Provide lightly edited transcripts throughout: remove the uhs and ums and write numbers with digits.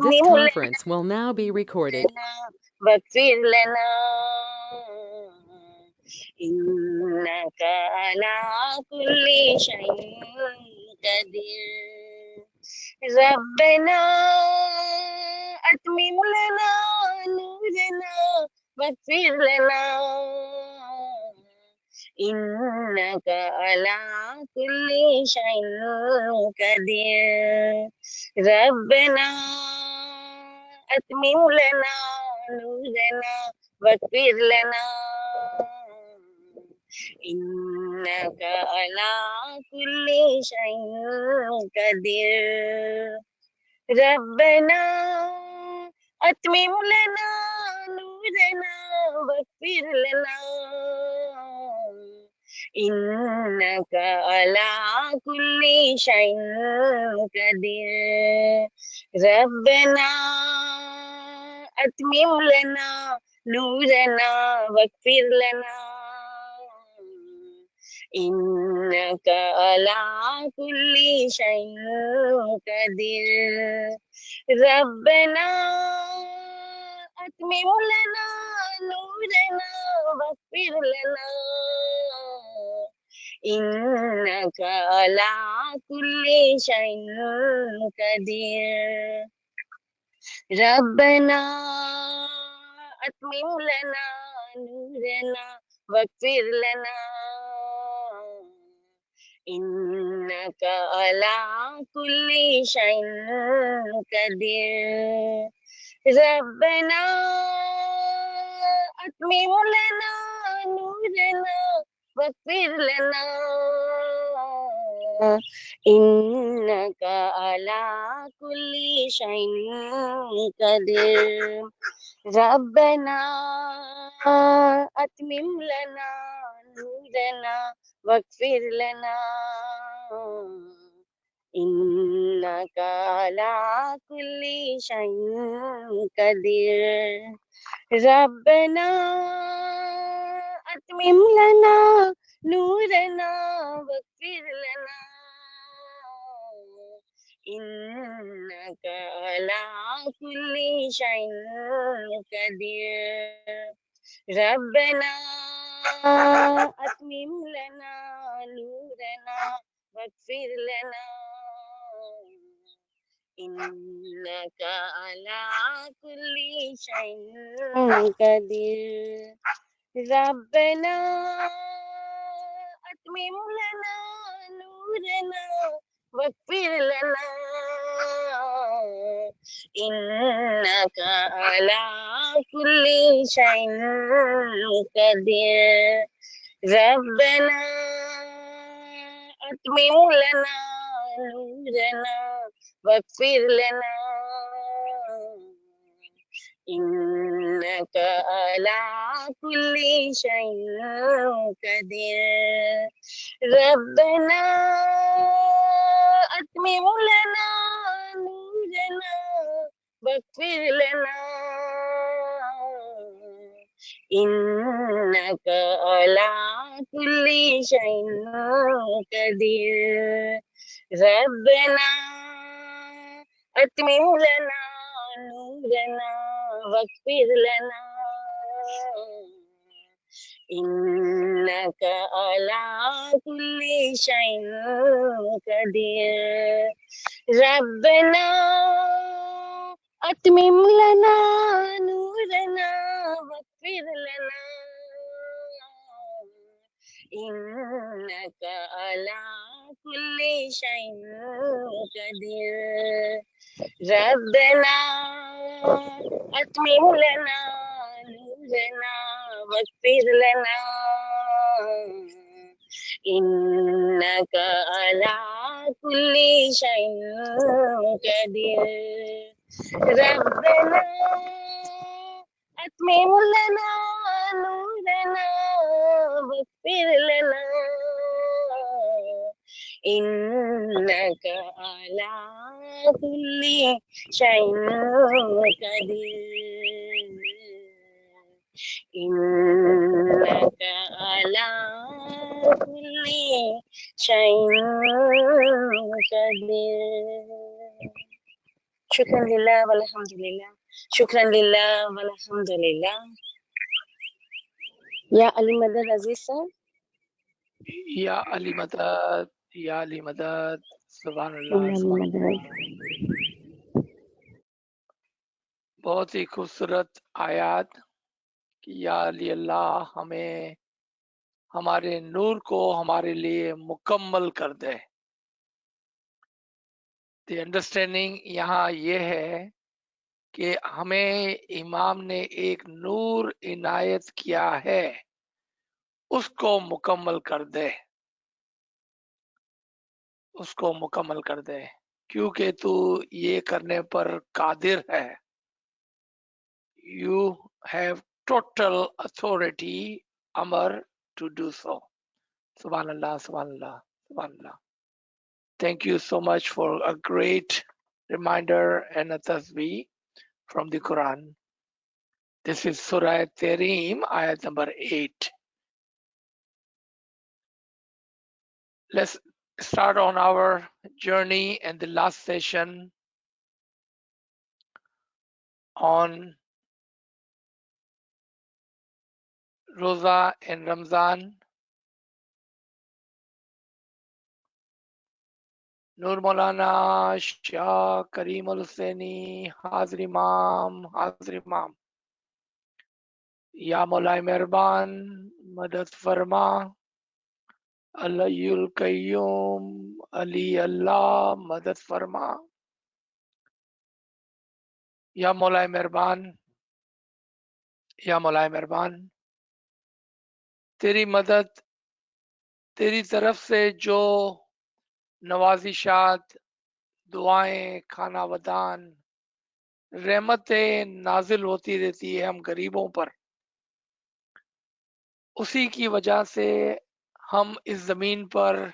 This conference will now be recorded. واغفر لنا إنك على كل شيء قدير ربنا أتمم لنا نورنا واغفر لنا إنك على كل شيء قدير ربنا أتمم لنا نورنا واغفر لنا إنك على كل شيء قدير ربنا أتمم لنا نورنا واغفر لنا إنك على كل شيء قدير ربنا أتمم لنا نورنا واغفر لنا إنك على كل شيء قدير ربنا أتمم لنا نورنا واغفر لنا إنك على كل شيء قدير ربنا أتمم لنا نورنا واغفر لنا إنك على كل شيء قدير ربنا أتمم لنا نورنا واغفر لنا إنك على كل شيء قدير ربنا أتمم لنا نورنا واغفر لنا إنك على كل شيء قدير ربنا أتمم لنا نورنا واغفر لنا إنك على كل شيء قدير ربنا أتمم لنا نورنا واغفر لنا إنك على كل شيء قدير ربنا أتمم لنا نورنا واغفر لنا إنك على كل شيء قدير ربنا أتمم لنا نورنا واغفر لنا إنك على كل شيء قدير ربنا أتمم لنا نورنا واغفر لنا إنك على كل شيء قدير ربنا أتمم لنا نورنا واغفر لنا إنك على كل شيء قدير ربنا أتمم لنا نورنا واغفر لنا إنك على كل شيء قدير ربنا أتمم لنا نورنا واغفر لنا إنك على كل شيء قدير ربنا أتمم لنا نورنا واغفر لنا إنك على كل شيء قدير إنك على كل شيء قدير Shukran lillah walhamdulillah. Shukran lillah walhamdulillah. Ya Ali Madad Aziz sir. Ya Ali Madad, Ya Ali Madad, Ali Subhanallah, Subhanallah. Madad. बहुत ही खूबसूरत आयत कि या अली अल्लाह हमें हमारे नूर को हमारे लिए मुकम्मल कर दे। द अंडरस्टैंडिंग यहाँ ये है कि हमें इमाम ने एक नूर इनायत किया है, उसको मुकम्मल कर दे, उसको मुकम्मल कर दे, क्योंकि तू ये करने पर कादिर है। You have total authority, Amar, to do so. Subhanallah, Subhanallah, Subhanallah. Thank you so much for a great reminder and a tasbih from the Quran. This is Surah Tareem, ayat number 8. Let's start on our journey and the last session on Roza and Ramzan. Nur Maulana Shah Kareem Al Hussaini, Hazir Imam, Hazir Imam. या मौलाए मेहरबान मदद फरमा, अल्लाहुल कय्यूम, अली अल्लाह मदद फरमा। या मौलाए मेहरबान, या मौलाए मेहरबान, तेरी मदद, तेरी तरफ से जो नवाजिशात, दुआएं, खाना वदान, रहमतें नाजिल होती रहती है हम गरीबों पर, उसी की वजह से हम इस जमीन पर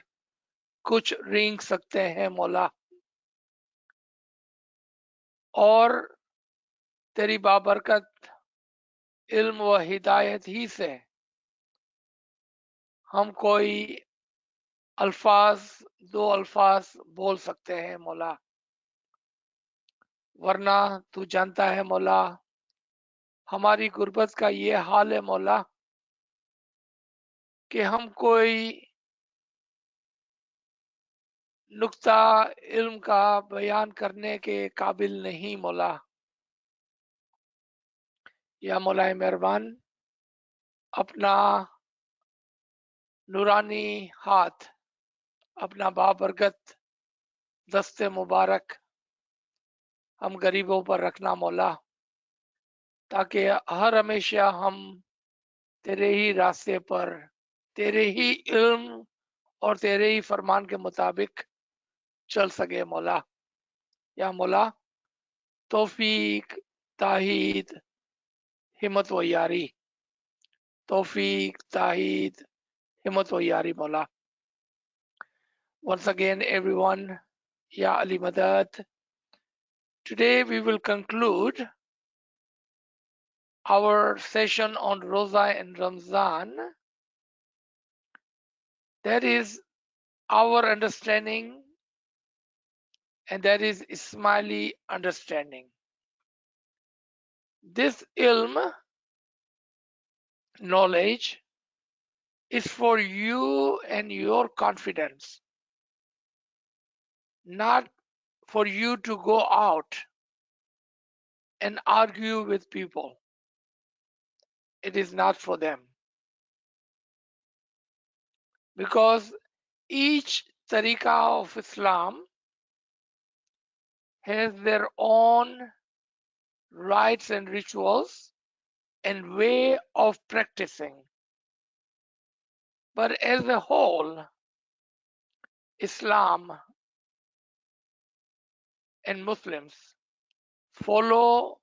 कुछ रेंग सकते हैं मौला। और तेरी बाबरकत इल्म व हिदायत ही से हम कोई अल्फाज, दो अल्फाज बोल सकते हैं मौला, वरना तू जानता है मौला हमारी गुर्बत का ये हाल है मौला कि हम कोई नुक्ता इल्म का बयान करने के काबिल नहीं मौला। या मौलाए मेहरबान, अपना नूरानी हाथ, अपना बाबरकत दस्ते मुबारक हम गरीबों पर रखना मौला, ताकि हर हमेशा हम तेरे ही रास्ते पर, तेरे ही इल्म और तेरे ही फरमान के मुताबिक चल सके मौला। या मौला तौफीक, ताहीद, हिम्मत व यारी, तौफीक, ताहीद, हिम्मत व यारी मौला। Once again everyone, Ya Ali Madad, today we will conclude our session on Roza and Ramzan. That is our understanding, and that is Ismaili understanding. This ilm, knowledge, is for you and your confidence, not for you to go out and argue with people. It is not for them, because each tariqah of Islam has their own rites and rituals and way of practicing. But as a whole, Islam and Muslims follow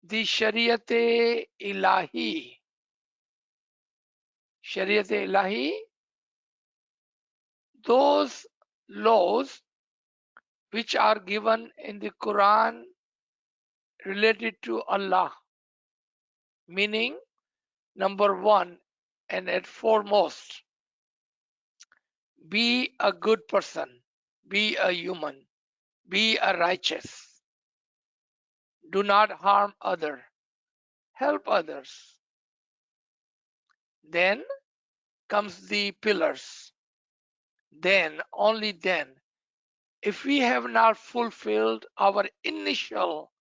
the Shariat-e-Ilahi. Shariat-e-Ilahi, those laws which are given in the Quran related to Allah, meaning number one and at foremost, be a good person, be a human, be a righteous, do not harm other, help others. Then comes the pillars. Then, only then, if we have not fulfilled our initial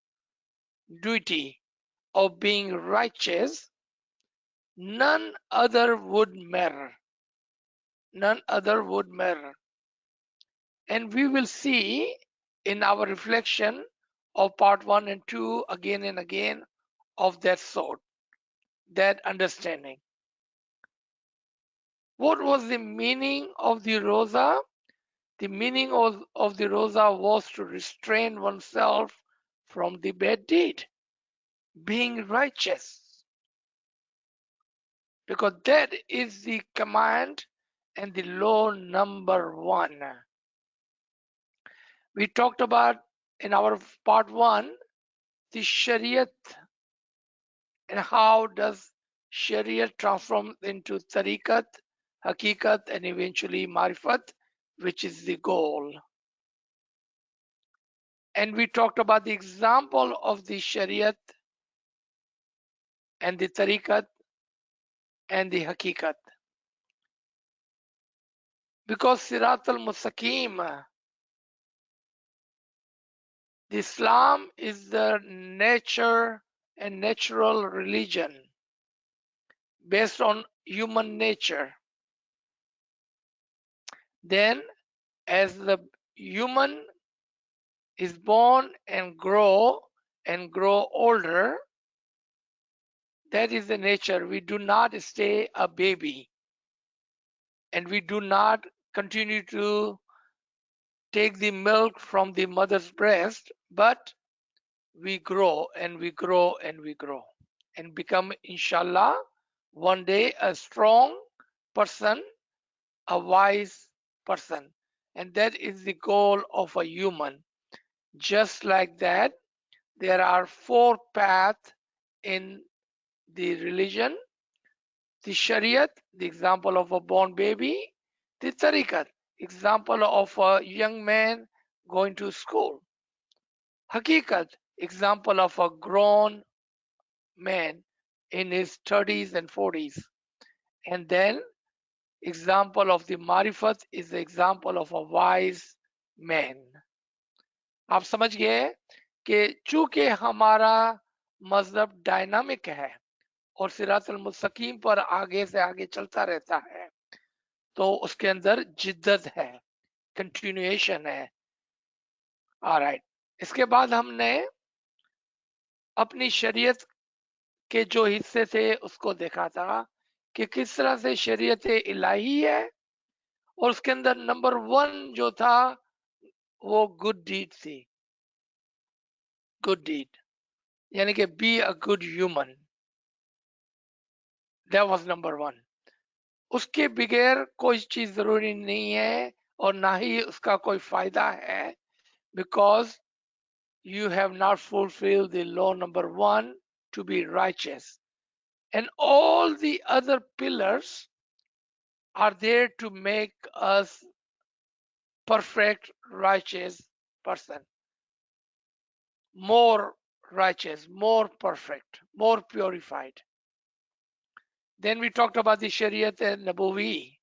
duty of being righteous, none other would matter. None other would matter. And we will see in our reflection of part 1 and 2 again and again of that sort, that understanding. What was the meaning of the Roza? The meaning of the Roza was to restrain oneself from the bad deed, being righteous, because that is the command and the law number 1. We talked about in our part 1 the Shariat and how does Shariat transform into Tariqat, Hakikat, and eventually Marifat, which is the goal. And we talked about the example of the Shariat and the Tariqat and the Hakikat. Because Sirat al-Mustaqim, the Islam is the nature and natural religion based on human nature. Then, as the human is born and grow older, that is the nature. We do not stay a baby, and we do not continue to take the milk from the mother's breast, but we grow and we grow and we grow and become, inshallah, one day a strong person, a wise person. And that is the goal of a human. Just like that, there are 4 paths in the religion: the Shariat, the example of a born baby; the Tariqat, example of a young man going to school; Hakikat, example of a grown man in his 30s and 40s; and then example of the Marifat is the example of a wise man. आप समझ गए कि चूंकि हमारा मजहब dynamic है और सिरात मुस्तकीम पर आगे से आगे चलता रहता है, तो उसके अंदर जिद्दत है, कंटिन्यूएशन है। ऑलराइट, इसके बाद हमने अपनी शरीयत के जो हिस्से थे उसको देखा था कि किस तरह से शरीयत इलाही है, और उसके अंदर नंबर 1 जो था वो गुड डीड थी। गुड डीड यानी कि be a good human, that was number 1। उसके बगैर कोई चीज जरूरी नहीं है और ना ही उसका कोई फायदा है, because you have not fulfilled the law number 1 to be righteous, and all the other pillars are there to make us perfect righteous person, more righteous, more perfect, more purified. Then we talked about the Shariat and Nabawi.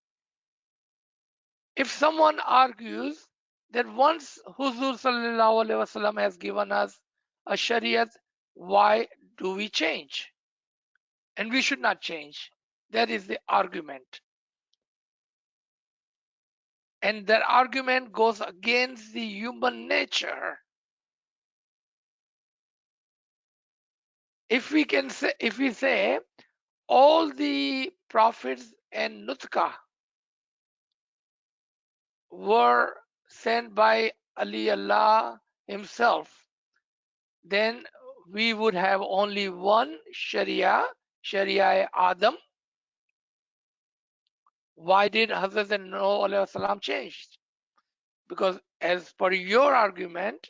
If someone argues that once Huzur Sallallahu Alaihi Wasallam has given us a Shariat, why do we change? And we should not change. That is the argument. And that argument goes against the human nature. If we say all the prophets and Nutka were sent by Ali Allah himself, then we would have only one Sharia, Sharia Adam. Why did Hazrat Noah change? Because as per your argument,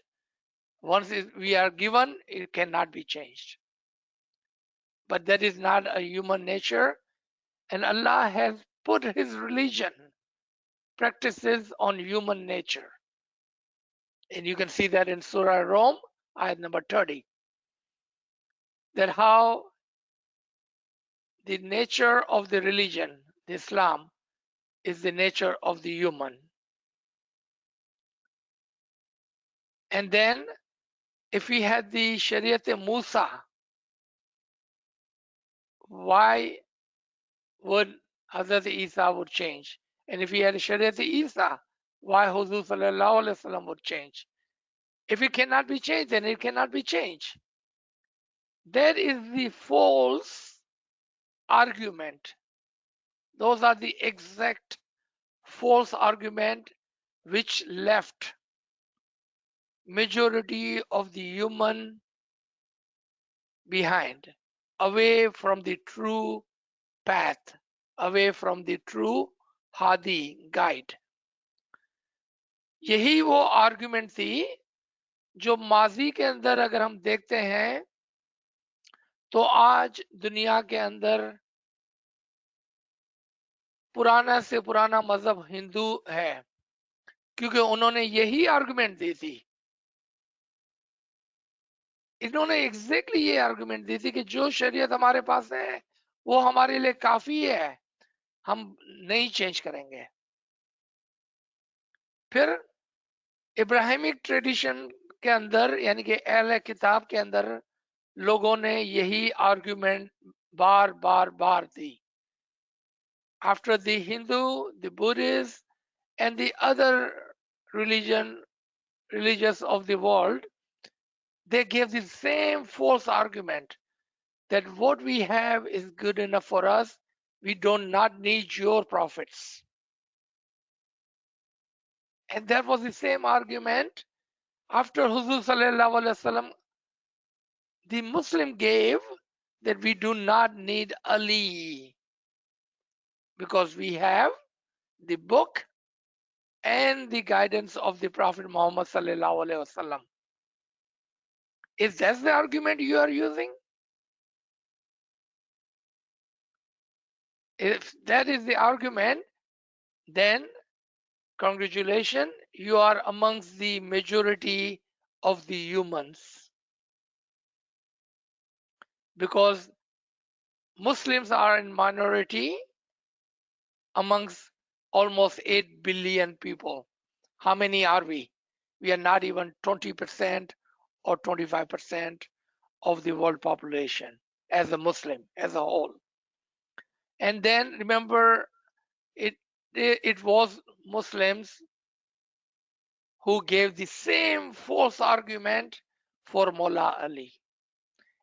once we are given, it cannot be changed. But that is not a human nature, and Allah has put his religion practices on human nature. And you can see that in Surah Rum, ayat number 30, that how the nature of the religion, the Islam, is the nature of the human. And then if we had the Shariat Musa, why would Hazrat Isa would change? And if we had Shariat Isa, why Huzur Sallallahu Alaihi Wasallam would change? If it cannot be changed, then it cannot be changed. That is the false argument. Those are the exact false argument which left majority of the human behind, away from the true path, away from the true hadi guide. यही वो argument थी जो माजी के अंदर अगर हम देखते हैं तो आज दुनिया के अंदर पुराना से पुराना मजहब हिंदू है, क्योंकि उन्होंने यही आर्गुमेंट दी थी। इन्होंने एग्जैक्टली ये आर्गुमेंट दी थी कि जो शरीयत हमारे पास है वो हमारे लिए काफी है, हम नहीं चेंज करेंगे। फिर इब्राहिमिक ट्रेडिशन के अंदर यानी कि अहले किताब के अंदर लोगों ने यही argument bar bar bar the. After the Hindu, the Buddhist and the other religious of the world, they gave the same false argument that what we have is good enough for us. We do not need your prophets. And that was the same argument after Huzur Sallallahu Alaihi Wasallam, the Muslim gave that we do not need Ali because we have the book and the guidance of the Prophet Muhammad Sallallahu Alaihi Wasallam. Is that the argument you are using? If that is the argument, then congratulations, you are amongst the majority of the humans. Because Muslims are in minority amongst almost 8 billion people. How many are we? We are not even 20% or 25% of the world population as a Muslim, as a whole. And then remember, it was Muslims who gave the same false argument for Mullah Ali.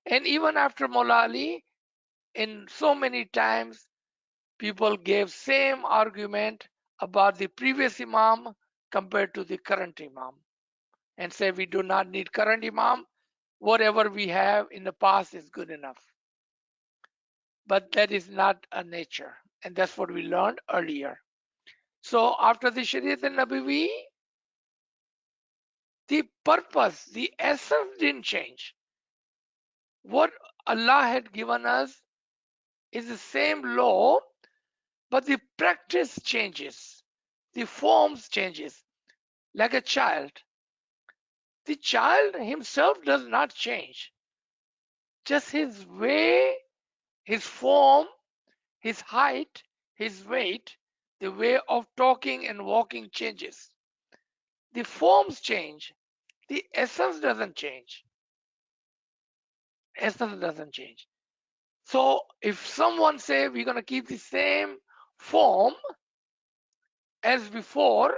And even after Mullah Ali, in so many times, people gave same argument about the previous Imam compared to the current Imam and say we do not need current Imam, whatever we have in the past is good enough. But that is not a nature, and that's what we learned earlier. So after the Shariat al-Nabawi, the purpose, the essence didn't change. What Allah had given us is the same law, but the practice changes, the forms changes. Like a child, the child himself does not change. Just his way, his form, his height, his weight, the way of talking and walking changes. The forms change. The essence doesn't change. Essence doesn't change. So if someone say we're going to keep the same form as before,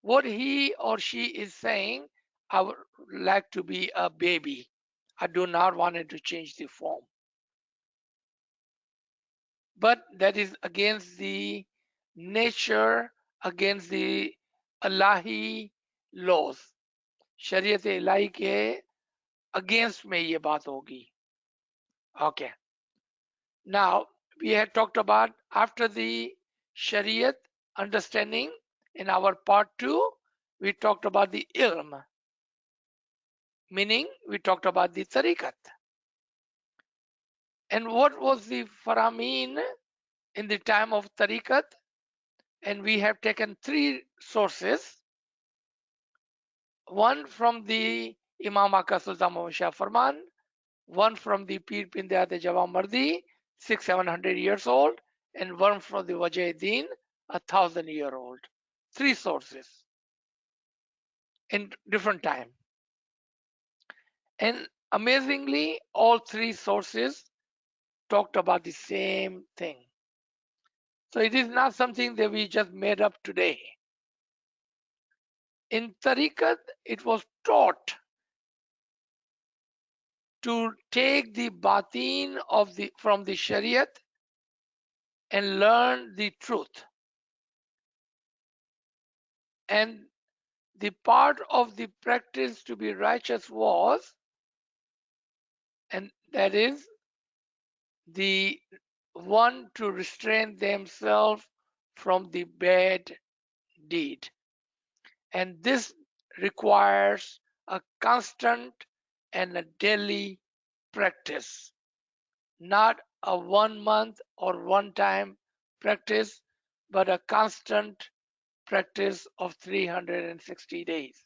what he or she is saying, I would like to be a baby. I do not want it to change the form. But that is against the nature, against the Allahi laws. शरीयत इलाही के against में ये बात होगी. Okay. Now we had talked about after the Shariat understanding in our part 2, we talked about the ilm, meaning we talked about the tariqat. And what was the farameen in the time of tariqat? And we have taken 3 sources. one from the Imam Aka Sultan Muhammad Shah Farman, one from the Pir Pindayat Jawab Mardi, 600-700 years old, and one from the Wajahiddin, 1,000-year-old. 3 sources in different time. And amazingly, all 3 sources talked about the same thing. So it is not something that we just made up today. In Tariqat, it was taught to take the batin of from the Shariat and learn the truth. And the part of the practice to be righteous was, and that is the one to restrain themselves from the bad deed. And this requires a constant and a daily practice, not a 1 month or one time practice, but a constant practice of 360 days.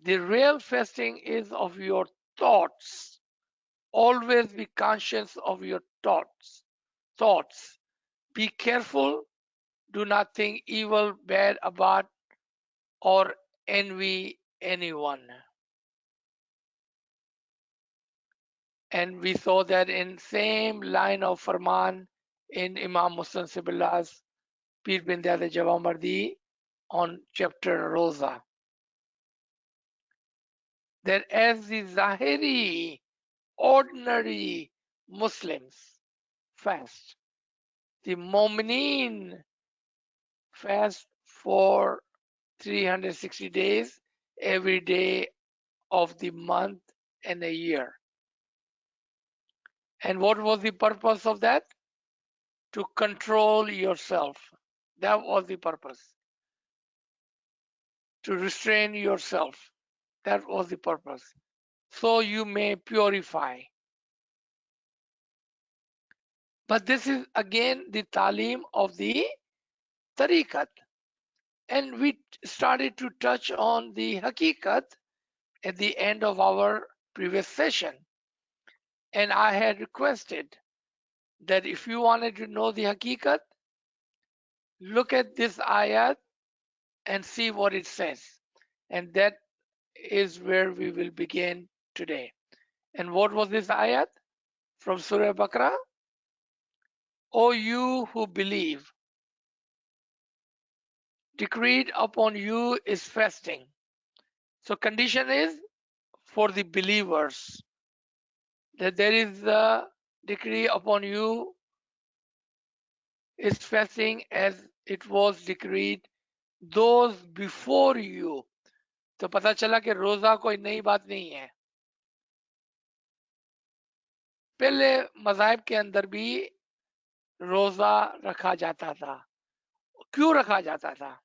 The real fasting is of your thoughts. Always be conscious of your thoughts. Thoughts. Be careful. Do not think evil, bad about, or envy anyone. And we saw that in same line of Farman in Imam Muslim Sibillah's Pir bin Dada Jawab Mardi on chapter Roza. That as the Zahiri, ordinary Muslims fast, the Mu'mineen fast for 360 days every day of the month and a year. And what was the purpose of that? To control yourself. That was the purpose. To restrain yourself. That was the purpose. So you may purify. But this is again the talim of the tariqat. And we started to touch on the hakikat at the end of our previous session. And I had requested that if you wanted to know the hakikat, look at this ayat and see what it says. And that is where we will begin today. And what was this ayat from Surah Baqarah? O you who believe, decreed upon you is fasting. So condition is for the believers that there is a decree upon you is fasting as it was decreed those before you. तो पता चला कि रोजा कोई नई बात नहीं है. पहले मज़ाहिब के अंदर भी रोजा रखा जाता था. क्यों रखा जाता था?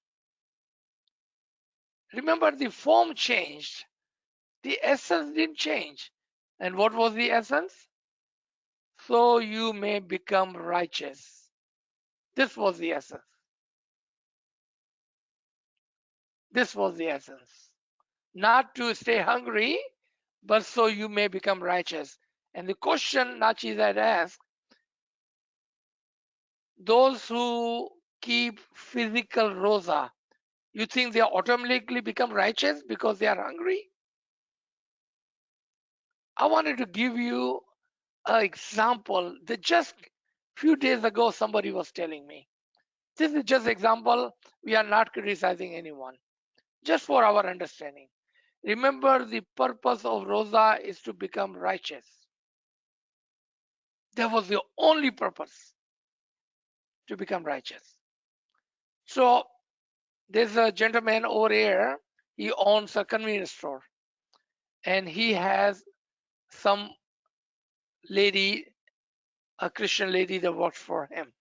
Remember, the form changed, the essence didn't change. And what was the essence? So you may become righteous. This was the essence. This was the essence. Not to stay hungry, but so you may become righteous. And the question Nachiz had asked, those who keep physical roza, you think they automatically become righteous because they are hungry? I wanted to give you an example that just few days ago somebody was telling me. This is just example. We are not criticizing anyone, just for our understanding. Remember, the purpose of roza is to become righteous. That was the only purpose, to become righteous. So there's a gentleman over here. He owns a convenience store, and he has some lady, a Christian lady that works for him.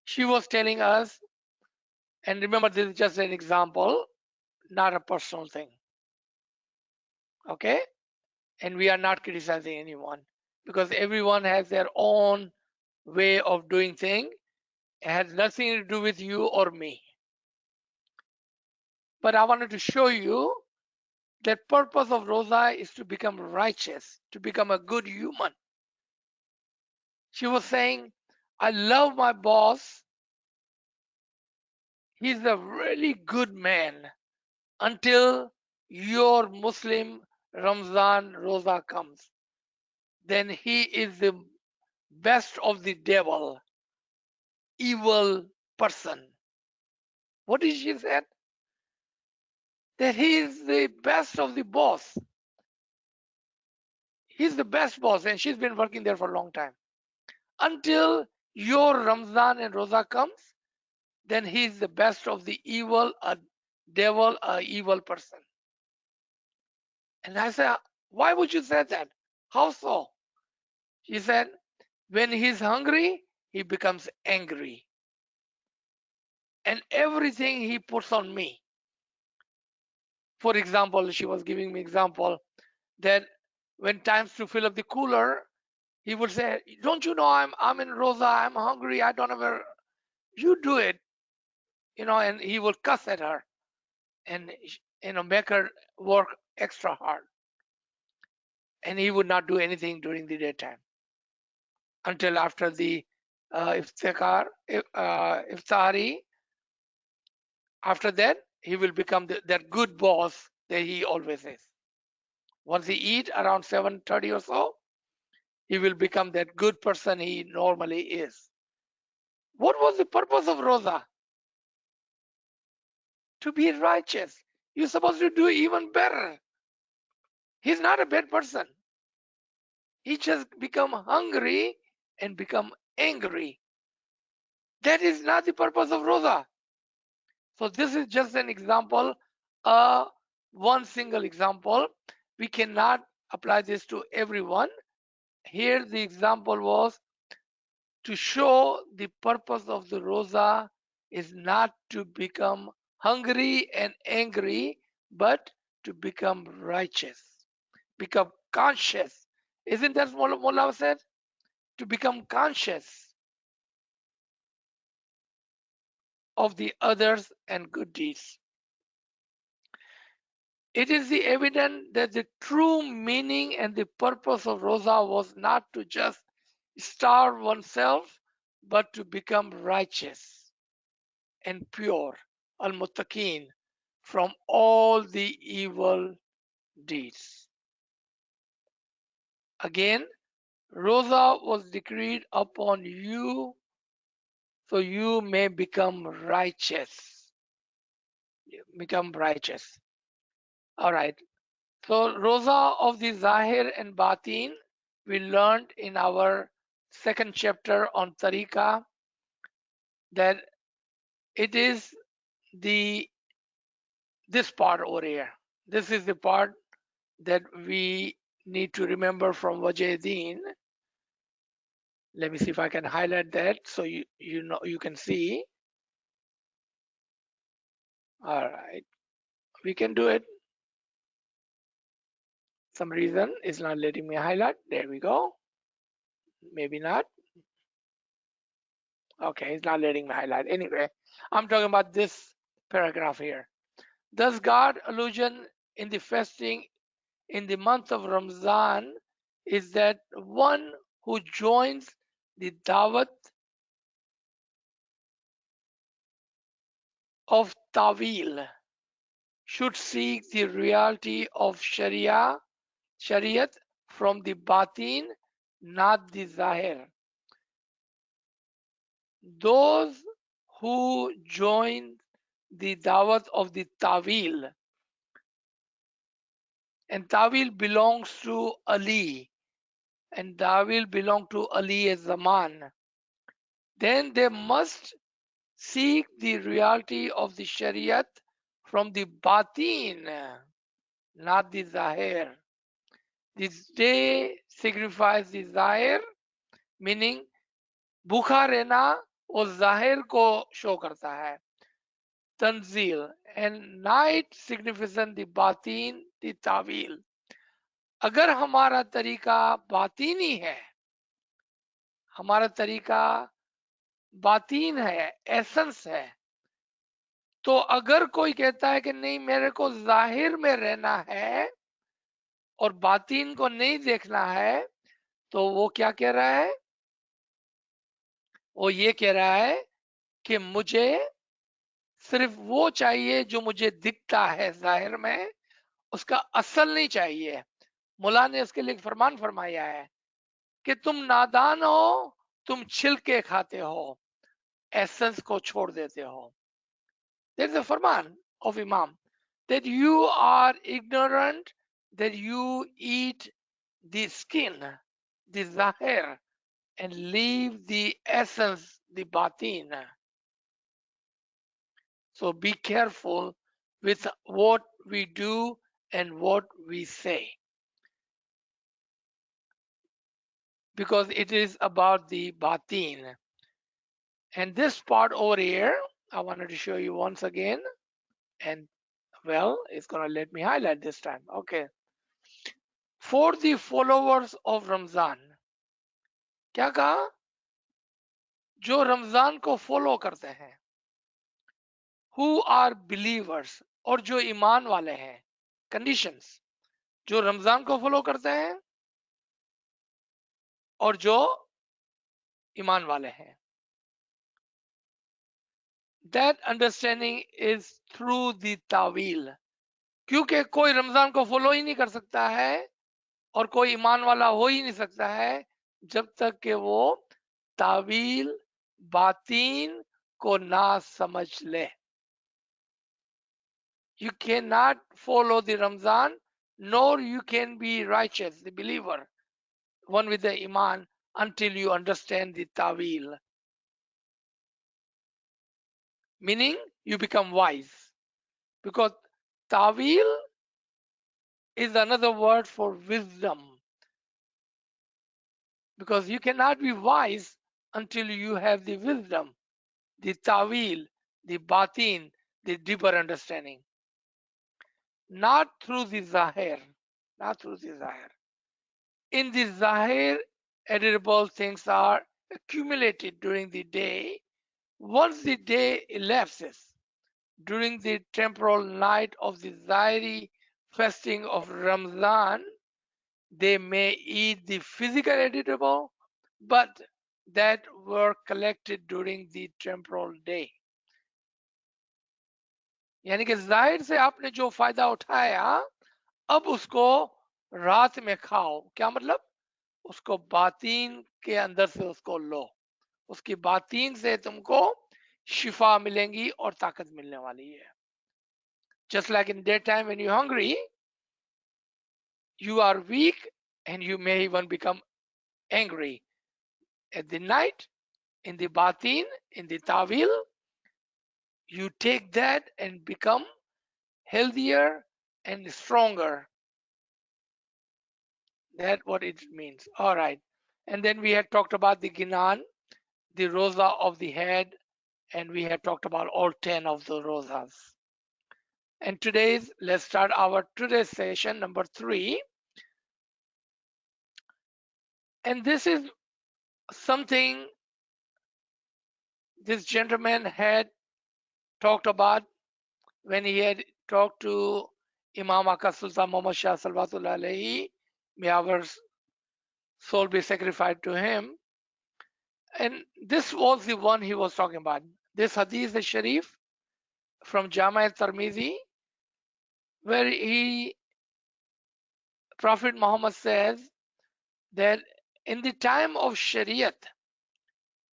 She was telling us, and remember, this is just an example, not a personal thing. Okay? And we are not criticizing anyone because everyone has their own way of doing things. It has nothing to do with you or me. But I wanted to show you that purpose of Roza is to become righteous, to become a good human. She was saying, I love my boss. He's a really good man until your Muslim Ramzan Roza comes. Then he is the best of the devil, evil person. What did she say? That he is the best of the boss. He's the best boss, and she's been working there for a long time. Until your Ramzan and Roza comes, then he's the best of the evil, a devil, a evil person. And I said, why would you say that? How so? She said, when he's hungry, he becomes angry. And everything he puts on me. For example, she was giving me example that when times to fill up the cooler, he would say, don't you know I'm in Roza, I'm hungry, I don't ever, you do it, and he will cuss at her and make her work extra hard. And he would not do anything during the daytime until after the iftari. After that, he will become that good boss that he always is. Once he eat around 7:30 or so, he will become that good person he normally is. What was the purpose of Roza? To be righteous. You're supposed to do even better. He's not a bad person. He just become hungry and become angry. That is not the purpose of Roza. So this is just an example, one single example. We cannot apply this to everyone. Here the example was to show the purpose of the Roza is not to become hungry and angry, but to become righteous, become conscious. Isn't that what Mullah said? To become conscious of the others and good deeds. It is the evidence that the true meaning and the purpose of Roza was not to just starve oneself, but to become righteous and pure, al-muttaqin, from all the evil deeds. Again, Roza was decreed upon you so you may become righteous. Become righteous. All right. So Roza of the Zahir and Batin, we learned in our second chapter on Tariqa that it is this part over here. This is the part that we need to remember from Wajahdin. Let me see if I can highlight that so you can see. All right, we can do it. Some reason it's not letting me highlight. There we go. Maybe not. Okay, it's not letting me highlight. Anyway, I'm talking about this paragraph here. Thus, God allusion in the fasting in the month of Ramadan is that one who joins the dawat of Tawil should seek the reality of Shariat from the Batin, not the Zahir. Those who join the dawat of the Tawil, and Tawil belongs to Ali, and Tawil belong to Ali as Zaman, then they must seek the reality of the Shariat from the Batin, not the Zahir. This day signifies the Zahir, meaning भूखा रहना वो जाहिर को show करता है. Tanzeel and night significant the बातीन the तावील. अगर हमारा तरीका बातीनी है, हमारा तरीका बातीन है, एसेंस है, तो अगर कोई कहता है कि नहीं मेरे को जाहिर में रहना है और बातीन को नहीं देखना है, तो वो क्या कह रहा है? वो ये कह रहा है कि मुझे सिर्फ वो चाहिए जो मुझे दिखता है जाहिर में, उसका असल नहीं चाहिए। मुला ने इसके लिए फरमान फरमाया है कि तुम नादान हो, तुम छिलके खाते हो, एसेंस को छोड़ देते हो। There is a Farman of Imam that you are ignorant, that you eat the skin, the zahir, and leave the essence, the batin. So be careful with what we do and what we say, because it is about the batin. And this part over here, I wanted to show you once again. And well, it's gonna let me highlight this time. Okay. For the followers of Ramzan, क्या कहा? जो रमजान को follow करते हैं, who are believers, और जो ईमान वाले हैं. Conditions, जो रमजान को फॉलो करते हैं और जो ईमान वाले हैं. That understanding is through the तावील. क्योंकि कोई रमजान को फॉलो ही नहीं कर सकता है और कोई ईमान वाला हो ही नहीं सकता है जब तक कि वो तावील बातीन को ना समझ ले. You cannot follow the Ramzan, nor you can be righteous, the believer, one with the iman, until you understand the tawil. Meaning you become wise. Because tawil is another word for wisdom. Because you cannot be wise until you have the wisdom, the tawil, the batin, the deeper understanding. Not through the zahir. Not through the zahir. In the zahir, edible things are accumulated during the day. Once the day elapses, during the temporal night of the zahiri fasting of Ramadan, they may eat the physical edible, but that were collected during the temporal day. यानी कि जाहिर से आपने जो फायदा उठाया, अब उसको रात में खाओ. क्या मतलब? उसको बातीन के अंदर से उसको लो. उसकी बातीन से तुमको शिफा मिलेंगी और ताकत मिलने वाली है. Just like in daytime when you're hungry, you are weak and you may even become angry. At the night, in the batin, in the tawil, you take that and become healthier and stronger. That's what it means. All right. And then we had talked about the ginan, the roza of the head, and we had talked about all 10 of the rozas. And let's start our today's session number 3. And this is something this gentleman had talked about when he had talked to Imam Aka Sultan Muhammad Shah Salvatullah Alayhi. May our soul be sacrificed to him. And this was the one he was talking about. This hadith is Sharif from Jama al-Tirmidhi, where Prophet Muhammad says that in the time of Shariat,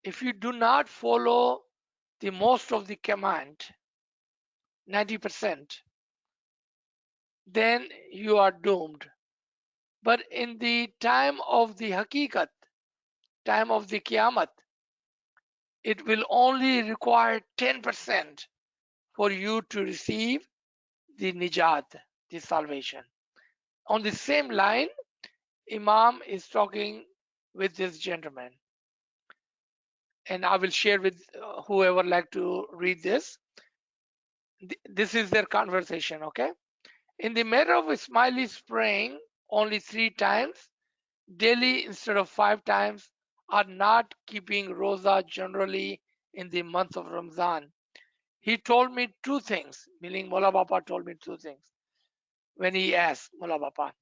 if you do not follow the most of the command, 90%, then you are doomed. But in the time of the Hakikat, time of the Qiyamah, it will only require 10% for you to receive the Nijat, the salvation. On the same line, Imam is talking with this gentleman. And I will share with whoever like to read this. This is their conversation, okay? In the matter of Ismaili praying only 3 times daily instead of 5 times, are not keeping Roza generally in the month of Ramadan. he told me two things, meaning Mola Bapa told me two things when he asked Mola Bapa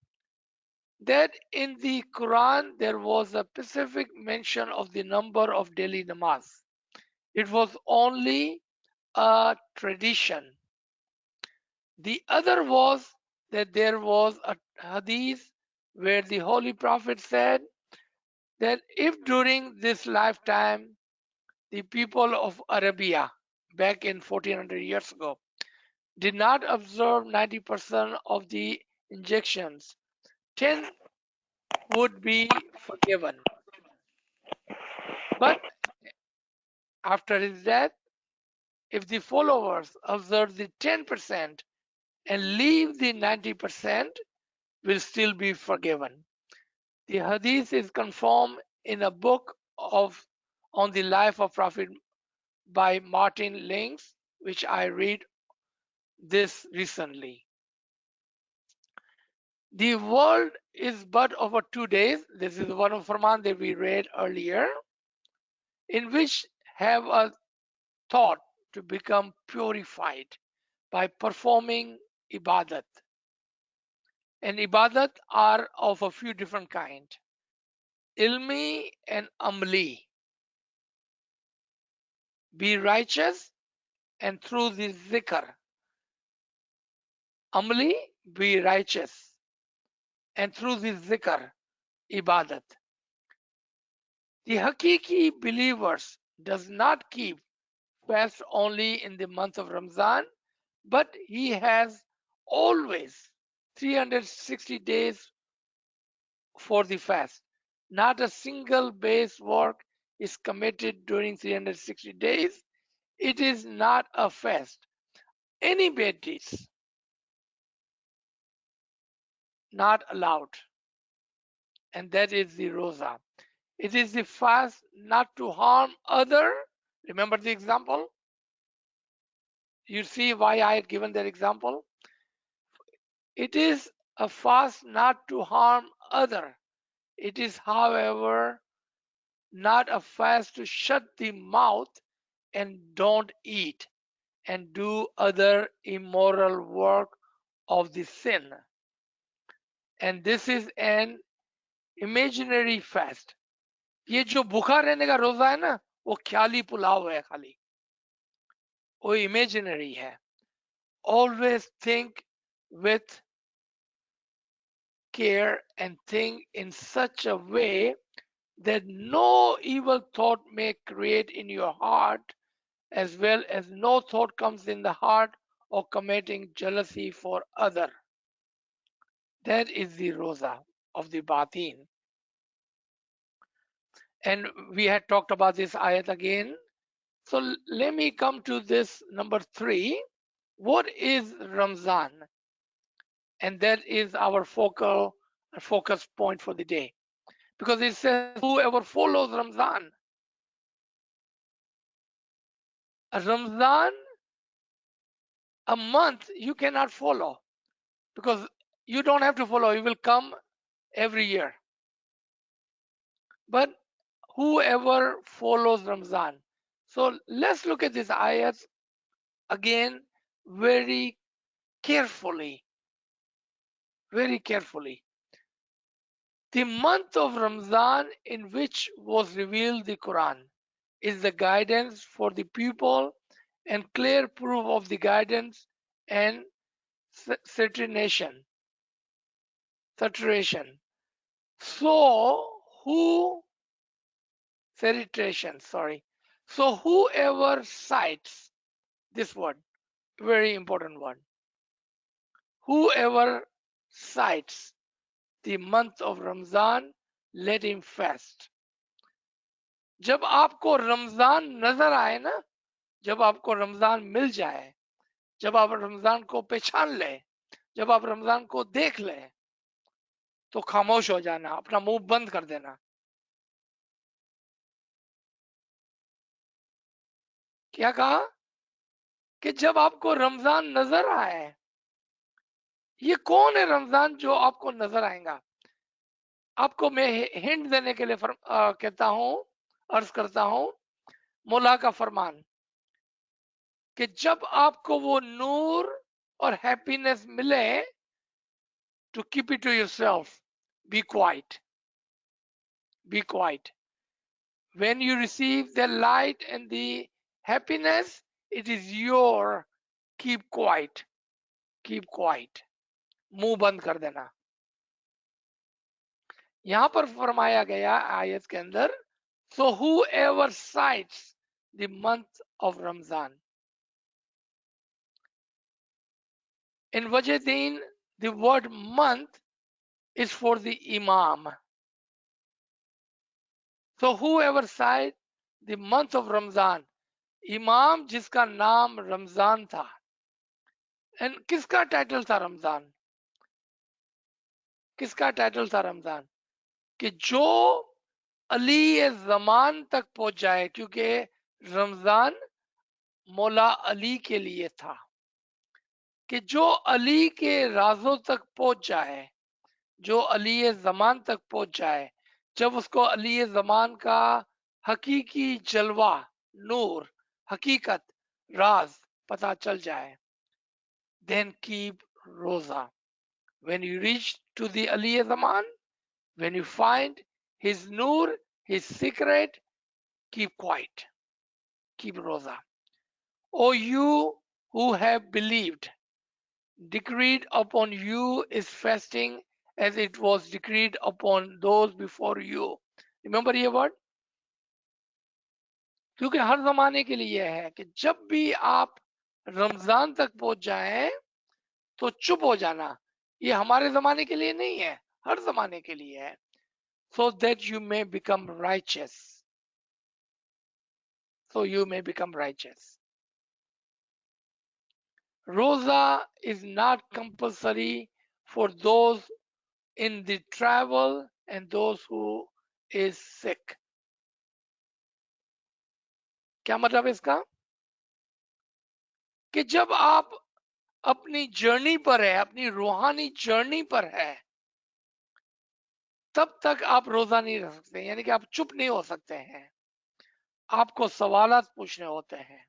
that in the Quran there was a specific mention of the number of daily namaz. It was only a tradition. The other was that there was a hadith where the Holy Prophet said that if during this lifetime the people of Arabia back in 1400 years ago did not observe 90% of the injections, 10 would be forgiven. But after his death, if the followers observe the 10% and leave the 90%, will still be forgiven. The hadith is confirmed in a book of on the life of Prophet by Martin Links, which I read this recently. The world is but over 2 days. This is one of Farman that we read earlier, in which have a thought to become purified by performing ibadat. And ibadat are of a few different kinds. Ilmi and amli. Be righteous and through the zikr. Amli, be righteous and through the zikr, ibadat. The Hakiki believers does not keep fast only in the month of Ramzan, but he has always 360 days for the fast. Not a single day's work is committed during 360 days. It is not a fast. Any bad deeds not allowed. And that is the Roza. It is the fast not to harm other. Remember the example? You see why I had given that example? It is a fast not to harm other. It is, however, not a fast to shut the mouth and don't eat and do other immoral work of the sin. And this is an imaginary fast. ये जो भूखा रहने का रोजा है ना वो ख्याली पुलाव है खाली वो इमेजिनरी है always think with care and think in such a way that no evil thought may create in your heart, as well as no thought comes in the heart of committing jealousy for other. That is the roza of the batin. And we had talked about this ayat again. So let me come to this number 3. What is Ramzan? And that is our focus point for the day. Because it says whoever follows Ramzan. A Ramzan, a month you cannot follow because you don't have to follow, it will come every year. But whoever follows Ramzan. So let's look at these ayats again very carefully. Very carefully. The month of Ramzan in which was revealed the Quran is the guidance for the people and clear proof of the guidance and saturation. So So whoever cites this word, very important one. Whoever cites the month of Ramzan, let him fast. जब आपको रमजान नजर आए ना, जब आपको रमजान मिल जाए, जब आप रमजान को पहचान ले, जब आप रमजान को देख ले, तो खामोश हो जाना, अपना मुंह बंद कर देना. क्या कहा कि जब आपको रमजान नजर आए, ये कौन है रमजान जो आपको नजर आएगा? आपको मैं हिंट देने के लिए कहता हूं, अर्ज करता हूं, मौला का फरमान कि जब आपको वो नूर और हैप्पीनेस मिले, to keep it to yourself, be quiet, be quiet. When you receive the light and the happiness, it is your, keep quiet, keep quiet. मुंह बंद कर देना. यहां पर फरमाया गया आयत के अंदर, so whoever cites the month of Ramzan. In Wajidin, the word month is for the Imam. So whoever cites the month of Ramzan, इमाम जिसका नाम रमजान था. एंड किसका टाइटल था रमजान? किसका टाइटल था रमजान? कि जो अली जमान तक पहुंच जाए, क्योंकि रमजान मौला अली के लिए था, कि जो अली के राजों तक पहुंच जाए, जो अली जमान तक पहुंच जाए, जब उसको अली जमान का हकीकी जलवा, नूर, हकीकत, राज पता चल जाए, then keep Roza. When you reach to the Ali Zaman, when you find his Nur, his secret, keep quiet, keep Roza. O you who have believed, decreed upon you is fasting as it was decreed upon those before you. Remember ये word? क्योंकि हर जमाने के लिए है कि जब भी आप रमजान तक पहुंच जाएं तो चुप हो जाना. ये हमारे जमाने के लिए नहीं है, हर जमाने के लिए है. So that you may become righteous. So you may become righteous. Roza is not compulsory for those in the travel and those who is sick. क्या मतलब इसका? कि जब आप अपनी जर्नी पर है, अपनी रूहानी जर्नी पर है, तब तक आप रोजा नहीं रख सकते. यानी कि आप चुप नहीं हो सकते हैं. आपको सवालात पूछने होते हैं.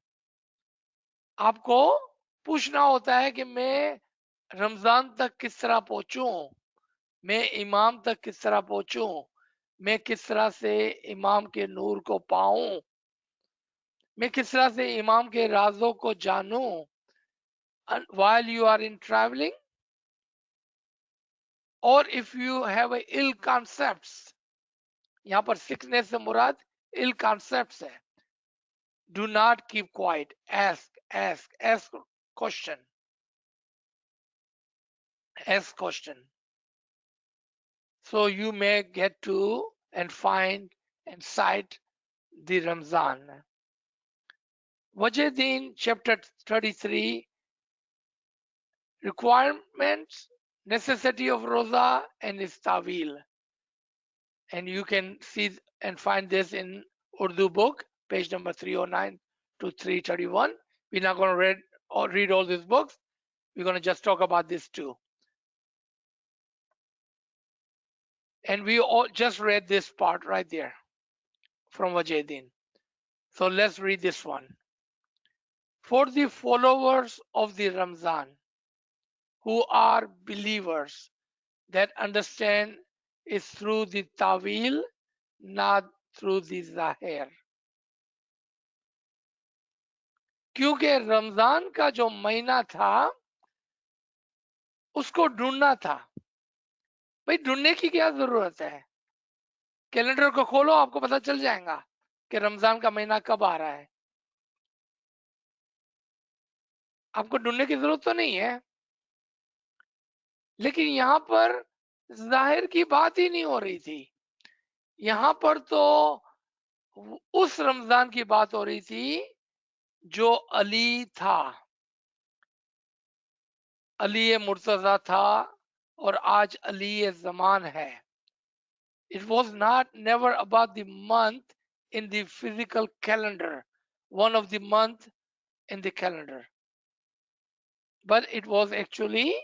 आपको पूछना होता है कि मैं रमजान तक किस तरह पहुंचूं, मैं इमाम तक किस तरह पहुंचूं, मैं किस तरह से इमाम के नूर को पाऊं, मैं किस तरह से इमाम के राजों को जानूं. while you are in traveling, or if you have a ill concepts, यहाँ पर sickness से मुराद ill concepts है. Do not keep quiet. Ask question. Ask question. So you may get to and find and cite the Ramzan. Wajidin chapter 33, requirements, necessity of Roza and its Tawil. And you can see and find this in Urdu book, page number 309 to 331. We're not going to read all these books. We're going to just talk about this too. And we all just read this part right there from Wajidin. So let's read this one. For the followers of the Ramzan, who are believers, that understand is through the Tawil, not through the Zahir. क्योंकि रमजान का जो महीना था उसको ढूंढना था. भाई ढूंढने की क्या जरूरत है? कैलेंडर को खोलो, आपको पता चल जाएगा कि रमजान का महीना कब आ रहा है. आपको ढूंढने की जरूरत तो नहीं है. लेकिन यहाँ पर जाहिर की बात ही नहीं हो रही थी. यहाँ पर तो उस रमजान की बात हो रही थी जो अली था, अली मुर्तजा था और आज अली जमान है. It was not never about the month in the physical calendar, one of the month in the calendar, but it was actually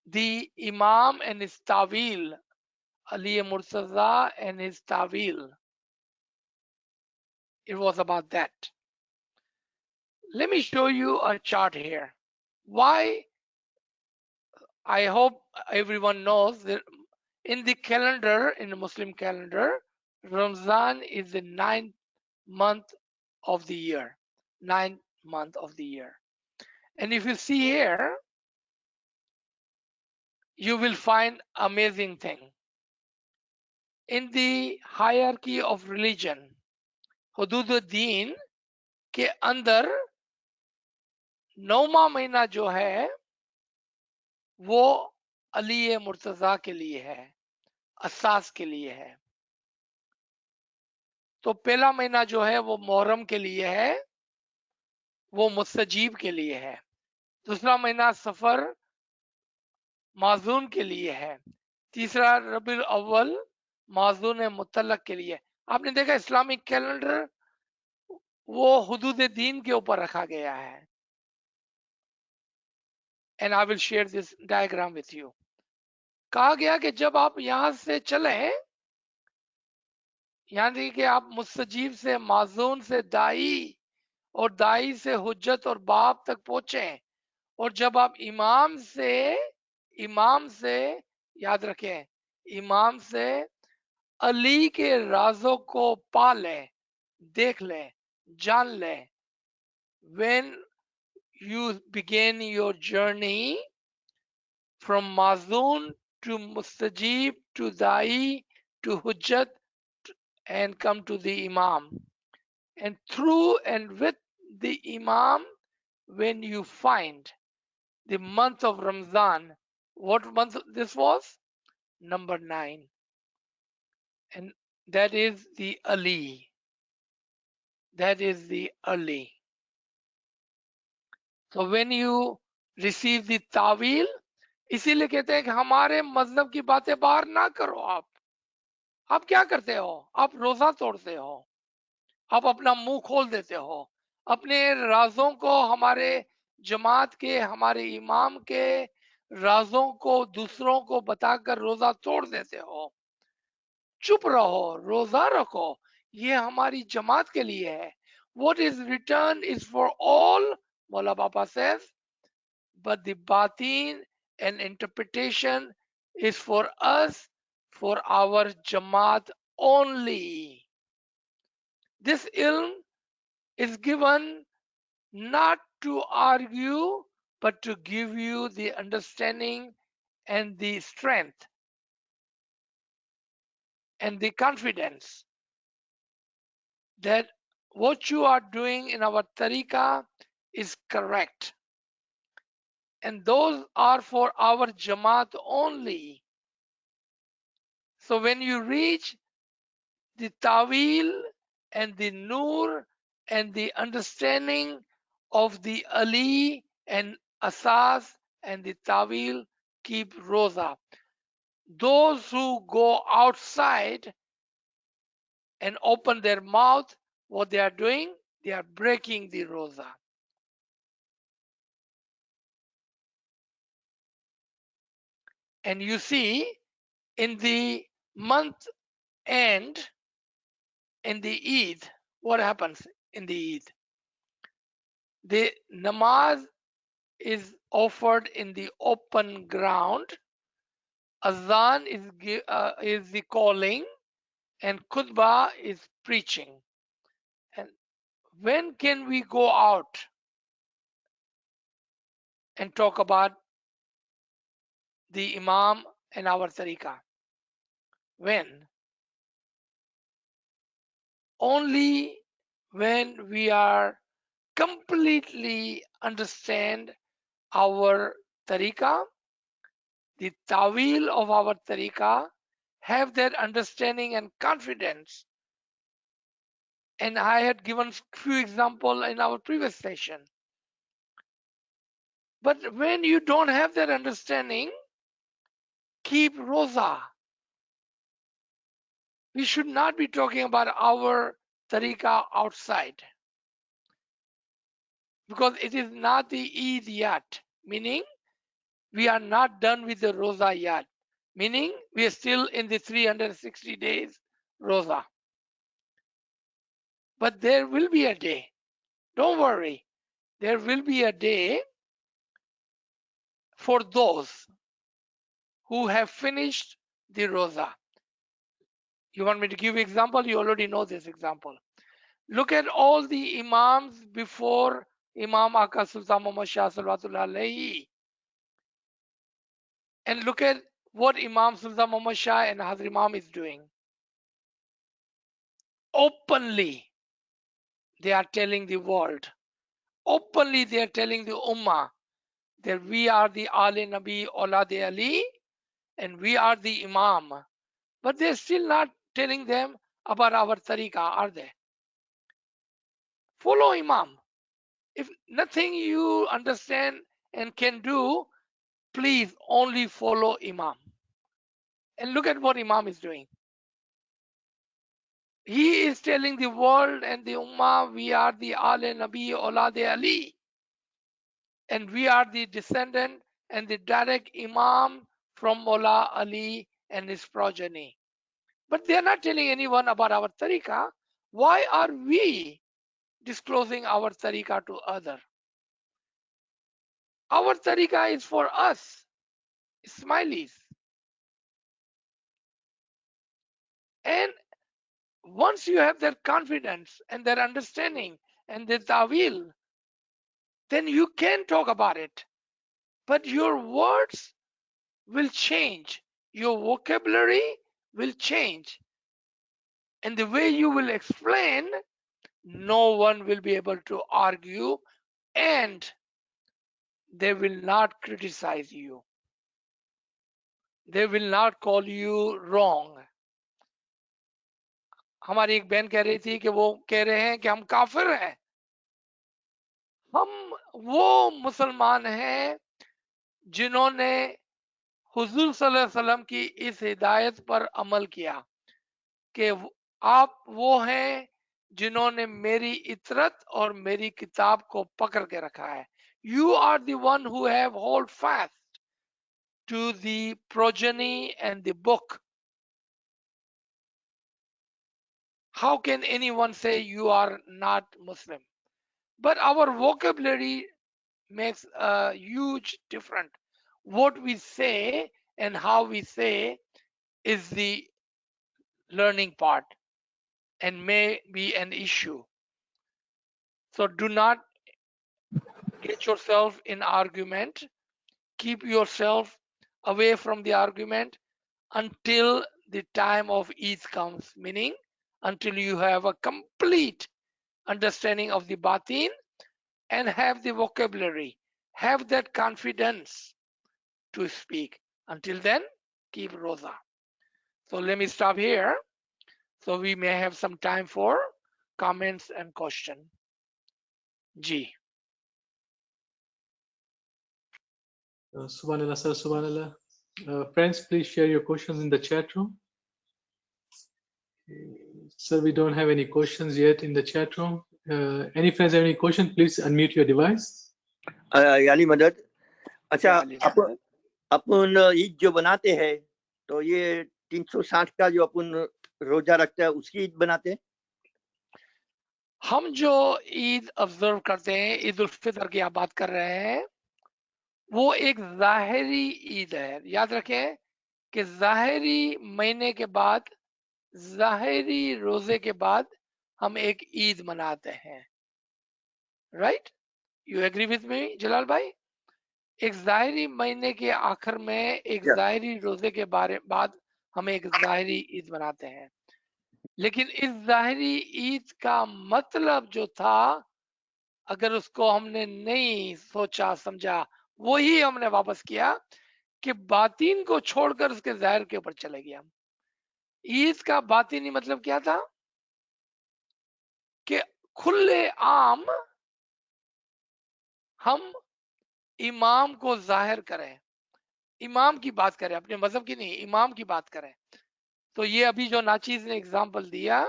the Imam and his Tawil, Ali Murtaza and his Tawil. It was about that. Let me show you a chart here. Why? I hope everyone knows that in the calendar, in the Muslim calendar, Ramzan is the 9th month of the year. 9th month of the year. And if you see here, you will find amazing thing. In the hierarchy of religion, Hudud-ud-Din के अंदर 9वां महीना जो है वो अली मुर्तजा के लिए है, असास के लिए है। तो पहला महीना जो है वो मुहर्रम के लिए है, वो मुस्तजीब के लिए है। दूसरा महीना सफर माजून के लिए है। तीसरा रबीउल अव्वल माजून मुतल्लक के लिए। आपने देखा इस्लामिक कैलेंडर वो हुदूद दीन के ऊपर रखा गया है। And I will share this diagram with you. कहा गया कि जब आप यहां से चलें, यानी कि आप मुस्तजीब से माजून से दाई और दाई से हुज्जत और बाप तक पहुंचे, और जब आप इमाम से याद रखें, इमाम से अली के राजों को पा लें, देख लें, जान लें। when you begin your journey from Mazun to Mustajib to Da'i to Hujjat and come to the Imam. And through and with the Imam, when you find the month of Ramzan, what month this was? Number 9. And that is the Ali. That is the Ali. So when you receive the Tawil, इसीलिए कहते हैं कि हमारे मजहब की बातें बाहर ना करो। आप क्या करते हो? आप रोजा तोड़ते हो, आप अपना मुंह खोल देते हो, अपने राजों को, हमारे जमात के, हमारे इमाम के राजों को दूसरों को बताकर रोजा तोड़ देते हो। चुप रहो, रोजा रखो, ये हमारी जमात के लिए है। What is written is for all, Maula Baba says, but the batin and interpretation is for us, for our Jamaat only. This ilm is given not to argue, but to give you the understanding and the strength and the confidence that what you are doing in our tariqah is correct. And those are for our Jamaat only. So when you reach the Tawil and the Nur and the understanding of the Ali and Asas and the Tawil, keep Roza. Those who go outside and open their mouth, what they are doing, they are breaking the Roza. And you see, in the month end, in the Eid, what happens in the Eid? The namaz is offered in the open ground. Azan is the calling, and khutbah is preaching. And when can we go out and talk about the Imam and our tariqah? When? Only when we are completely understand our tariqah, the tawil of our tariqah, have that understanding and confidence. And I had given few examples in our previous session. But when you don't have that understanding, keep Roza. We should not be talking about our tariqah outside, because it is not the Eid yet, meaning we are not done with the Roza yet, meaning we are still in the 360 days Roza. But there will be a day, don't worry, there will be a day for those who have finished the Roza. You want me to give example? You already know this example. Look at all the Imams before Imam Aka Sultan Muhammad Shah Salawatullah Alayhi. And look at what Imam Sultan Muhammad Shah and Hazrat Imam is doing. Openly, they are telling the world. Openly, they are telling the Ummah that we are the Ali Nabi Aulad Ali and we are the Imam. But they're still not telling them about our tariqah, are they? Follow Imam. If nothing you understand and can do, please only follow Imam. And look at what Imam is doing. He is telling the world and the Ummah, we are the Ali Nabi Aulad Ali. And we are the descendant and the direct Imam from Mullah Ali and his progeny. But they are not telling anyone about our tariqah. Why are we disclosing our tariqah to others? Our tariqah is for us, Ismailis. And once you have their confidence and their understanding and their ta'wil, then you can talk about it. But your words will change. Your vocabulary will change. And the way you will explain, no one will be able to argue and they will not criticize you. They will not call you wrong. हमारी एक बहन कह रही थी कि वो कह रहे हैं कि हम काफिर हैं. हम वो मुसलमान हैं जिन्होंने हुजूर सल्लल्लाहु अलैहि वसल्लम की इस हिदायत पर अमल किया कि आप वो हैं जिन्होंने मेरी इतरत और मेरी किताब को पकड़ के रखा है. You are the one who have hold fast to the progeny and the book. How can anyone say you are not Muslim? But our vocabulary makes a huge difference. What we say and how we say is the learning part and may be an issue. So do not get yourself in argument. Keep yourself away from the argument until the time of Eid comes, meaning until you have a complete understanding of the batin and have the vocabulary, have that confidence to speak. Until then, keep Roza. So let me stop here so we may have some time for comments and question. Ji. Subhanallah, sir, Subhanallah. Friends, please share your questions in the chat room. Sir, we don't have any questions yet in the chat room. Any friends have any questions, please unmute your device. यानी मदद अच्छा यानी मदद। अपन ईद जो बनाते हैं तो ये 360 का जो अपन रोजा रखते हैं उसकी ईद बनाते हैं. हम जो ईद ऑब्जर्व करते हैं, ईद उल फितर की आप बात कर रहे हैं, वो एक ज़ाहिरी ईद है. याद रखें कि ज़ाहिरी महीने के बाद, ज़ाहिरी रोजे के बाद हम एक ईद मनाते हैं. Right? You agree with me Jalal भाई? एक ज़ाहिरी महीने के आखिर में एक ज़ाहिरी रोजे के बाद हम एक ज़ाहिरी ईद मनाते हैं. लेकिन इस ज़ाहिरी ईद का मतलब जो था, अगर उसको हमने नहीं सोचा समझा, वही हमने वापस किया कि बातीन को छोड़कर उसके ज़ाहिर के ऊपर चले गए हम. ईद का बातीनी मतलब क्या था कि खुले आम हम इमाम को जाहिर करें, इमाम की बात करें, अपने मजहब की नहीं, इमाम की बात करें. तो ये अभी जो नाचीज ने एग्जाम्पल दिया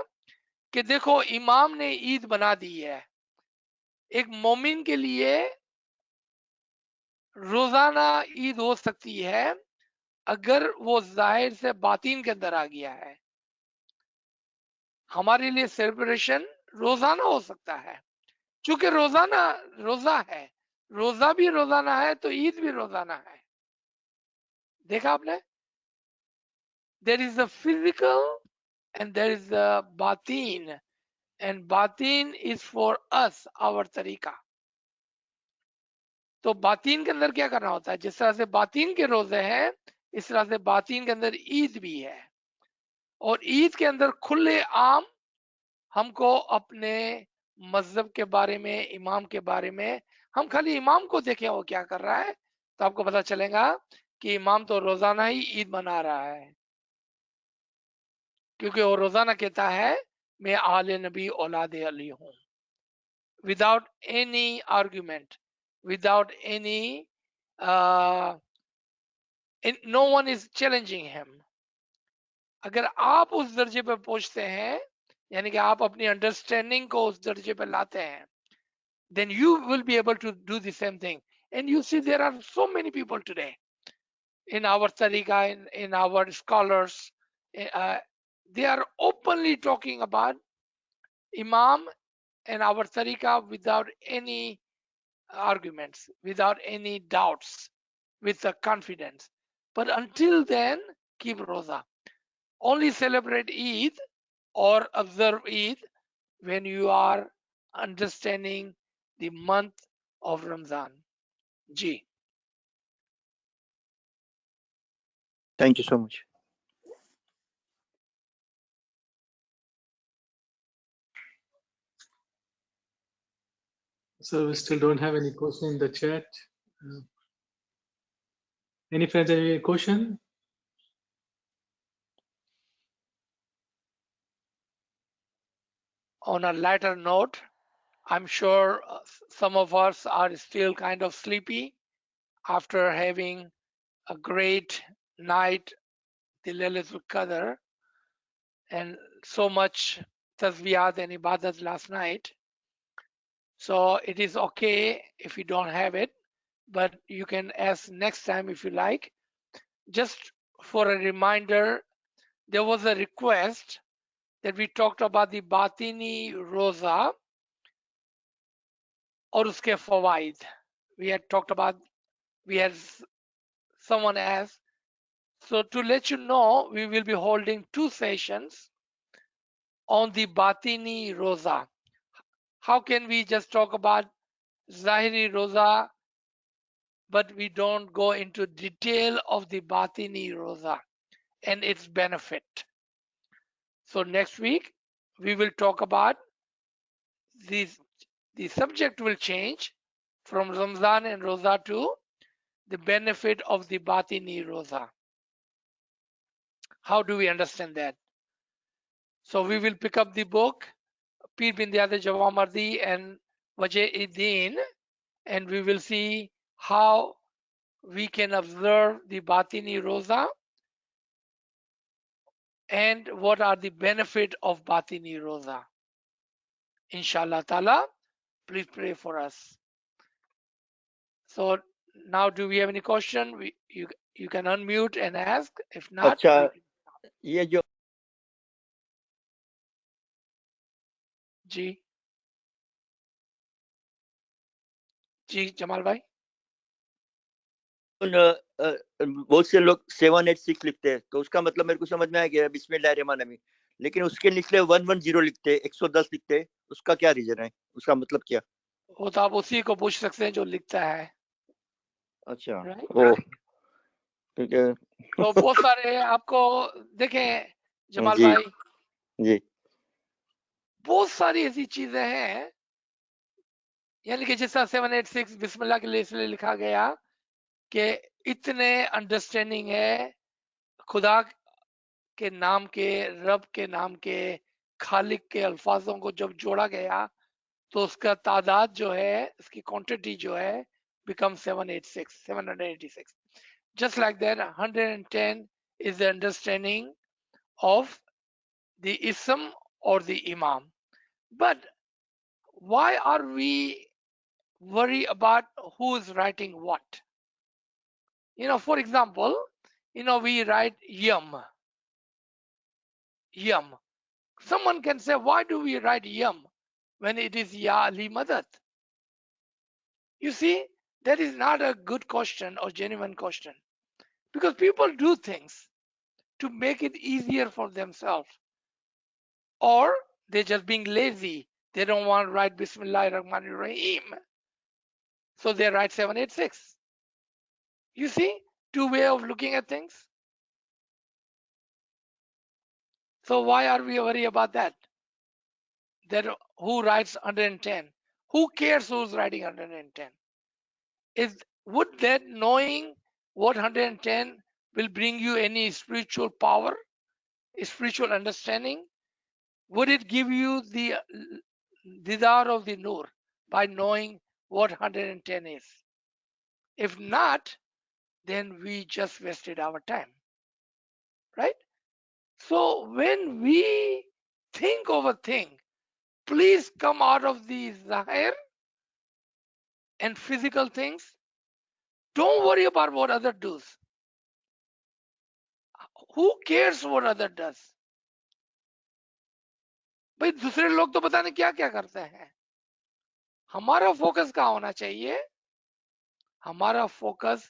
कि देखो इमाम ने ईद बना दी है. एक मोमिन के लिए रोजाना ईद हो सकती है अगर वो जाहिर से बातीन के अंदर आ गया है. हमारे लिए सेलिब्रेशन रोजाना हो सकता है, चूंकि रोजाना रोजा है, रोजा भी रोजाना है तो ईद भी रोजाना है। देखा आपने? There is a physical and there is a batin, and batin is for us, our तरीका। तो बातीन के अंदर क्या करना होता है? जिस तरह से बातीन के रोजे हैं, इस तरह से बातीन के अंदर ईद भी है। और ईद के अंदर खुले आम हमको अपने मजहब के बारे में, इमाम के बारे में, हम खाली इमाम को देखें वो क्या कर रहा है, तो आपको पता चलेगा कि इमाम तो रोजाना ही ईद मना रहा है, क्योंकि वो रोजाना कहता है मैं आले नबी औलाद अली हूं, without any argument, without any no one is challenging him. अगर आप उस दर्जे पे पहुंचते हैं, यानी कि आप अपनी अंडरस्टैंडिंग को उस दर्जे पे लाते हैं, then you will be able to do the same thing. And you see there are so many people today in our tariqa, in our scholars, they are openly talking about imam and our tariqa without any arguments, without any doubts, with a confidence. But until then, keep roza. Only celebrate Eid or observe Eid when you are understanding the month of Ramzan. Ji. Thank you so much. So we still don't have any question in the chat. Any friends have any question? On a lighter note, I'm sure some of us are still kind of sleepy after having a great night, the Lailatul Qadr, and so much tasbiyat and ibadat last night. So it is okay if you don't have it, but you can ask next time if you like. Just for a reminder, there was a request that we talked about the Batini Roza और उसके फवाइद. We had talked about, we had someone asked. So to let you know, we will be holding 2 sessions on the Batini Roza. How can we just talk about Zahiri Roza, but we don't go into detail of the Batini Roza and its benefit? So next week, we will talk about this. The subject will change from Ramzan and Roza to the benefit of the Batini Roza. How do we understand that? So we will pick up the book, Pir bin Diyad Jawamardi and Wajh-e-Din, and we will see how we can observe the Batini Roza and what are the benefit of Batini Roza. Inshallah Ta'ala, please pray for us. So now do we have any question? You can unmute and ask. If not, अच्छा, ये जो जी जमाल भाई. बहुत से लोग 786 लिखते हैं, तो उसका मतलब मेरे को समझ में आ गया बिस्मिल्लाहिर्रहमानिर्रहीम, लेकिन उसके निचले 110 लिखते हैं, 110 लिखते हैं, उसका क्या रीजन है, उसका मतलब क्या? वो तो आप उसी को पूछ सकते हैं जो लिखता है. अच्छा, Right? ओ ठीक है. तो बहुत सारे आपको देखें जमाल जी भाई, जी बहुत सारी ऐसी चीजें हैं, यानी कि जैसा 786 बिस्मिल्लाह के लिए इसलिए लिखा गया कि इतने अंडरस्टैंडिंग है खुदा के नाम के, रब के नाम के, खालिक के अल्फाजों को जब जोड़ा गया तो उसका तादाद जो है, इसकी क्वांटिटी जो है, become 786. Just like that, 110 is the understanding of the ism or the imam. But why are we worried about who is writing what? For example, we write yum. Someone can say, why do we write yum? when it is Ya Ali Madad? You see, that is not a good question or genuine question, because people do things to make it easier for themselves, or they're just being lazy. They don't want to write Bismillah Rahman Rahim, so they write 786. You see, two way of looking at things. So why are we worried about that? That who writes 110? Who cares who's writing 110? Would that knowing what 110 will bring you any spiritual power, spiritual understanding? Would it give you the didar of the nur by knowing what 110 is? If not, then we just wasted our time, right? So when we think of a thing, please come out of the zahir and physical things. Don't worry about what other does. Who cares what other does? भाई दूसरे लोग तो पता नहीं क्या क्या करते हैं. हमारा फोकस कहाँ होना चाहिए? हमारा फोकस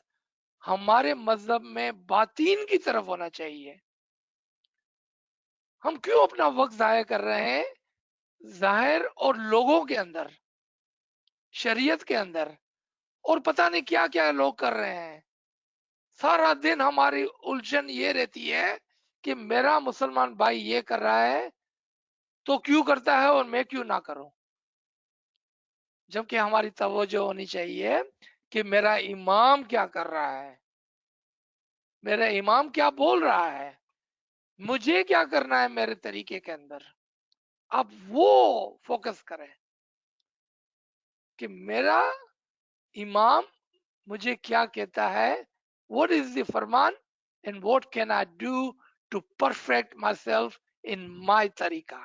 हमारे मजहब में बातीन की तरफ होना चाहिए. हम क्यों अपना वक्त जाया कर रहे हैं जाहिर और लोगों के अंदर, शरीयत के अंदर, और पता नहीं क्या क्या लोग कर रहे हैं. सारा दिन हमारी उलझन ये रहती है कि मेरा मुसलमान भाई ये कर रहा है तो क्यों करता है और मैं क्यों ना करूं. जबकि हमारी तवज्जो होनी चाहिए कि मेरा इमाम क्या कर रहा है, मेरा इमाम क्या बोल रहा है, मुझे क्या करना है मेरे तरीके के अंदर. आप वो फोकस करें कि मेरा इमाम मुझे क्या कहता है, what is the Farman and what can I do to perfect myself in my tariqa.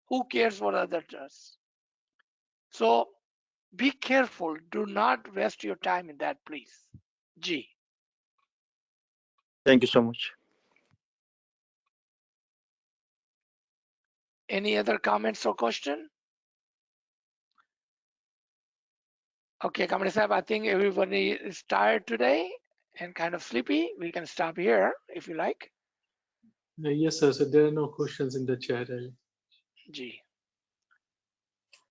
Who cares what other does? So be careful, do not waste your time in that, please. G. Thank you so much. Any other comments or question? Okay, Kamini Sahib, I think everybody is tired today and kind of sleepy. We can stop here if you like. Yes, sir. So there are no questions in the chat. G.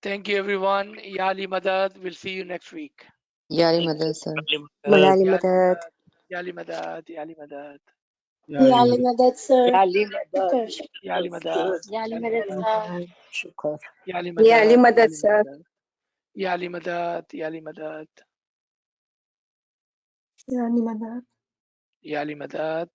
Thank you, everyone. Ya Ali Madad. We'll see you next week. Yari Madad, sir. Malali Ya Madad. Ali Madad. Ya Ali Madad. Ya Ali Madad, sir. Ya Ali Madad. Ya Ali Madad, sir. Shukr. Ya Ali Ya Ali Madad. Madad, sir. Ya Ali Madad. Ya Ali Madad. Ya Ali Madad. Ya Ali Madad.